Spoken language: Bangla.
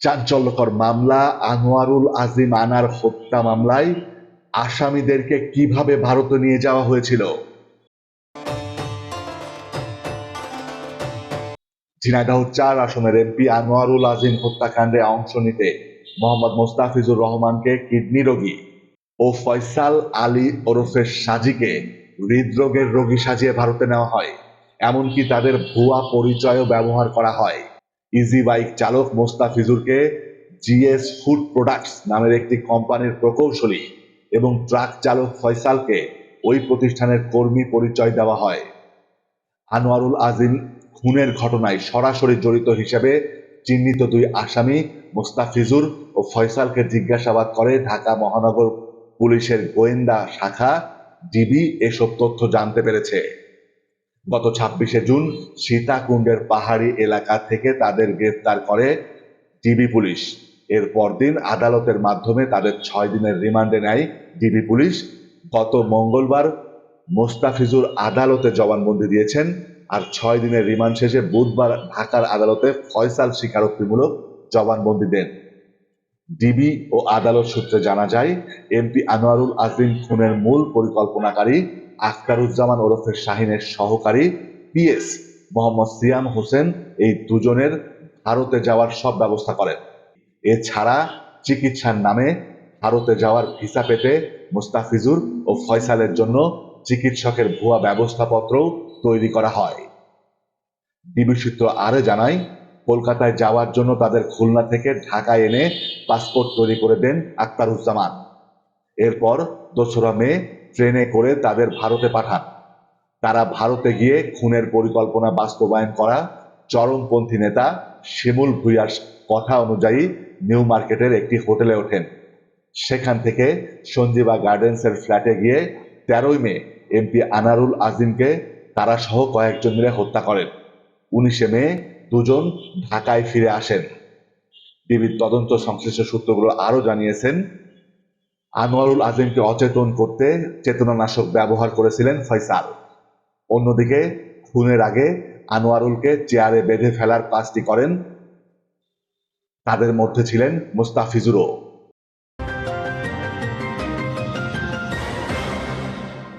চাঞ্চল্যকর মামলা আনোয়ারুল আজিম আনার হত্যা মামলায় আসামিদেরকে কিভাবে ভারতে নিয়ে যাওয়া হয়েছিল। ঝিনাইদহ ৪ আসনের এমপি আনোয়ারুল আজিম হত্যাকাণ্ডে অংশ নিতে মোহাম্মদ মোস্তাফিজুর রহমানকে কিডনি রোগী ও ফয়সাল আলী ওরফে সাজিকে হৃদরোগের রোগী সাজিয়ে ভারতে নেওয়া হয়। এমনকি তাদের ভুয়া পরিচয়ও ব্যবহার করা হয়। ইজি বাইক চালক মোস্তাফিজুরকে জিএস ফুড প্রোডাক্টস নামের একটি কোম্পানির প্রকৌশলী এবং ট্রাক চালক ফয়সালকে ওই প্রতিষ্ঠানের কর্মী পরিচয় দেওয়া হয়। আনোয়ারুল আজিম খুনের ঘটনায় সরাসরি জড়িত হিসেবে চিহ্নিত 2 আসামি মোস্তাফিজুর ও ফয়সালকে জিজ্ঞাসাবাদ করে ঢাকা মহানগর পুলিশের গোয়েন্দা শাখা ডিবি এসব তথ্য জানতে পেরেছে। গত 26শে জুন সীতাকুণ্ডের পাহাড়ি এলাকা থেকে তাদের গ্রেফতার করে ডিবি পুলিশ। এর পরদিন আদালতের মাধ্যমে তাদের 6 দিনের রিমান্ডে নেয় ডিবি পুলিশ। গত মঙ্গলবার মোস্তাফিজুর আদালতে জবানবন্দি দিয়েছেন, আর 6 দিনের রিমান্ড শেষে বুধবার ঢাকার আদালতে ফয়সাল স্বীকারোক্তিমূলক জবানবন্দি দেন। ডিবি ও আদালত সূত্রে জানা যায়, এমপি আনোয়ারুল আজিম খুনের মূল পরিকল্পনাকারী আখতারুজ্জামান ওরফে শাহিনের সহকারী পিএস মোহাম্মদ সিয়াম হোসেন এই দুজনের ভারতে যাওয়ার সব ব্যবস্থা করেন। এছাড়া চিকিৎসার নামে ভারতে যাওয়ার ভিসা পেতে মোস্তাফিজুর ও ফয়সালের জন্য চিকিৎসকের ভুয়া ব্যবস্থাপত্রও তৈরি করা হয়। ডিবি সূত্র আরও জানায়, কলকাতায় যাওয়ার জন্য তাদের খুলনা থেকে ঢাকায় এনে পাসপোর্ট তৈরি করে দেন আখতারুজ্জামান। এরপর 2রা মে ট্রেনে করে তাদের ভারতে পাঠান। তারা ভারতে গিয়ে খুনের পরিকল্পনা বাস্তবায়ন করা চরমপন্থী নেতা শিমুল ভূঁইয়ার কথা অনুযায়ী নিউ মার্কেটের একটি হোটেলে ওঠেন। সেখান থেকে সঞ্জীবা গার্ডেন্সের ফ্ল্যাটে গিয়ে 13ই মে এমপি আনোয়ারুল আজিমকে তারা সহ কয়েকজন মিলে হত্যা করেন। 19শে মে দুজন ঢাকায় ফিরে আসেন। ডিবির তদন্ত সংশ্লিষ্ট সূত্রগুলো আরও জানিয়েছেন, আনোয়ারুল আজিমকে অচেতন করতে চেতনানাশক ব্যবহার করেছিলেন ফয়সাল। অন্যদিকে খুনের আগে আনোয়ারুলকে চেয়ারে বেঁধে ফেলার কাজটি করেন। তাদের মধ্যে ছিলেন মোস্তাফিজুরও।